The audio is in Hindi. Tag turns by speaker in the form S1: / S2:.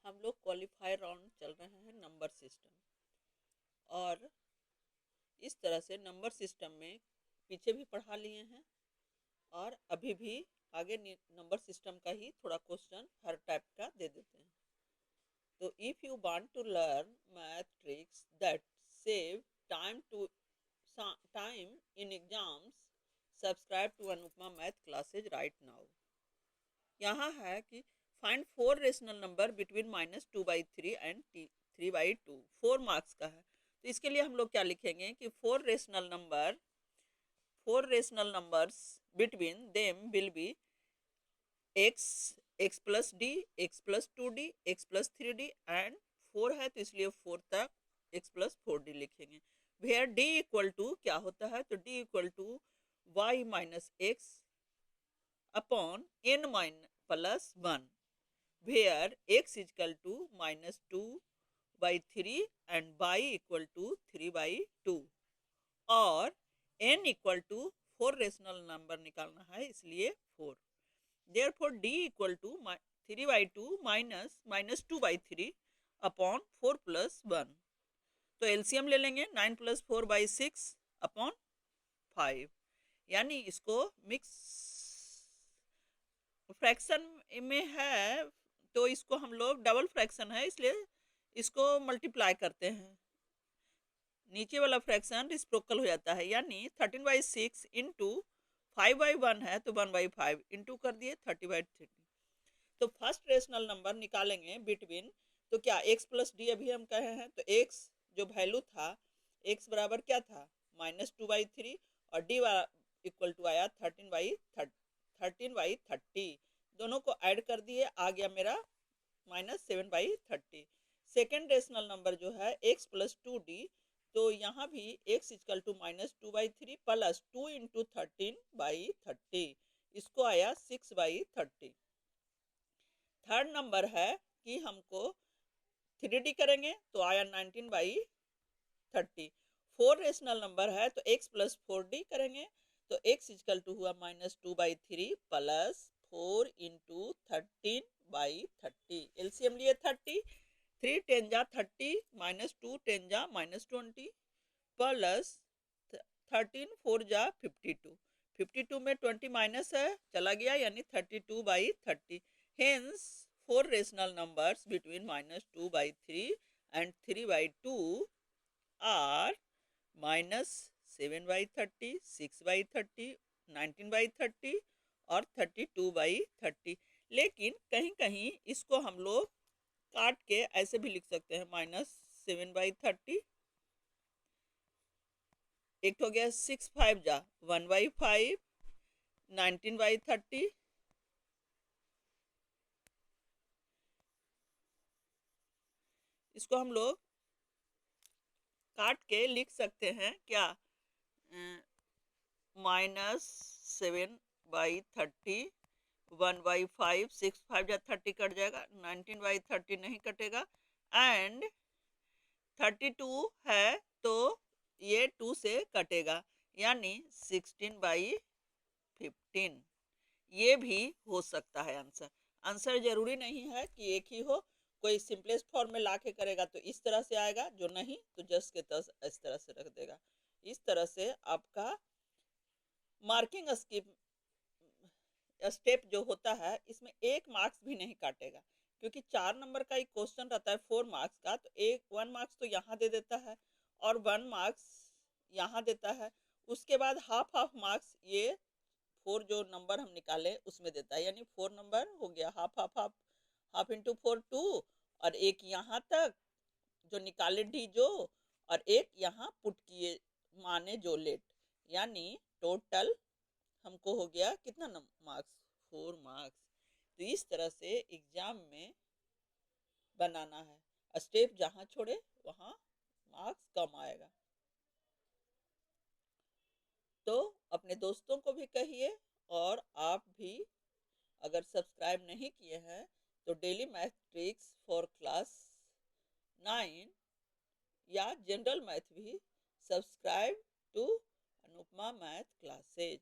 S1: हम लोग क्वालिफायर राउंड चल रहे हैं नंबर सिस्टम, और इस तरह से नंबर सिस्टम में पीछे भी पढ़ा लिए हैं और अभी भी आगे नंबर सिस्टम का ही थोड़ा क्वेश्चन हर टाइप का दे देते हैं। तो if you want to learn math tricks that save time to time in exams, subscribe to Anupama math classes right now. यहाँ है कि find four rational number between -2/3 and 3/2। 4 marks का है, तो इसके लिए हम लोग क्या लिखेंगे कि four rational numbers between them will be x plus D, x+2d, x+3d and 4 है तो इसलिए 4 तक x+4d लिखेंगे। वेयर d इक्वल टू क्या होता है, तो d equal to y minus x upon n plus 1, where x is equal to -2/3 and y equal to 3/2 और n equal to 4 rational number निकालना है इसलिए 4। therefore d equal to 3/2 minus -2/3 upon 4 plus 1। तो एलसीएम ले लेंगे 9 + 4/6 अपॉन 5, यानी इसको मिक्स फ्रैक्शन में है तो इसको हम लोग डबल फ्रैक्शन है इसलिए इसको मल्टीप्लाई करते हैं, नीचे वाला फ्रैक्शन रिस्प्रोकल हो जाता है, यानी 13/6 इंटू 5/1 है तो 1/5 इंटू कर दिए 30/3। तो फर्स्ट रेशनल नंबर निकालेंगे बिटवीन, तो क्या x प्लस डी अभी हम कहे हैं तो x जो वैल्यू था x बराबर क्या था -2/3 और d इक्वल टू आया 13/30, दोनों को ऐड कर दिए आ गया मेरा -7/30। सेकेंड रेशनल नंबर जो है x+2d, तो यहाँ भी x equal to -2/3 plus 2 into 13/30, इसको आया 6/30। थर्ड नंबर है कि हमको 3d करेंगे तो आया 19/30। फोर रेशनल नंबर है तो x+4d करेंगे तो x इक्वल टू हुआ -2/3 प्लस 4 इंटू 13/30। एलसीएम लिए 30, 3 10 जा 30 -2 10 जा -20 प्लस 13 4 जा 52, 52 में 20 माइनस है चला गया यानी 32/30। Hence four rational numbers between -2/3 and 3/2 are -7/30, 6/30, 19/30 और 32/30। लेकिन कहीं कहीं इसको हम लोग काट के ऐसे भी लिख सकते हैं -7/30, एक हो गया 6 5 जा 1/5, 19/30, इसको हम लोग काट के लिख सकते हैं क्या -7/30, 1/5, 6 5 जा 30 कट जाएगा, 19/30 नहीं कटेगा एंड 32 है तो ये 2 से कटेगा यानी 16/15। ये भी हो सकता है आंसर। आंसर जरूरी नहीं है कि एक ही हो, कोई सिंपलेस्ट फॉर्म में ला के करेगा तो इस तरह से आएगा, जो नहीं तो जस्ट के तस इस तरह से रख देगा। इस तरह से आपका मार्किंग स्टेप जो होता है इसमें 1 मार्क्स भी नहीं काटेगा, क्योंकि 4 नंबर का एक क्वेश्चन रहता है 4 मार्क्स का, तो 1 मार्क्स तो यहाँ दे देता है और 1 मार्क्स यहाँ देता है, उसके बाद हाफ हाफ मार्क्स ये 4 जो नंबर हम निकाले उसमें देता है, यानी 4 नंबर हो गया half half half, half into 4 2 और एक यहाँ तक जो निकाले डी जो, और एक यहाँ पुट किए माने जो लेट, यानी टोटल हमको हो गया कितना मार्क्स 4 मार्क्स। तो इस तरह से एग्जाम में बनाना है, स्टेप जहाँ छोड़े वहाँ मार्क्स कम आएगा। तो अपने दोस्तों को भी कहिए और आप भी अगर सब्सक्राइब नहीं किए हैं तो daily math tricks for class 9 या जनरल मैथ भी subscribe to Anupama math classes.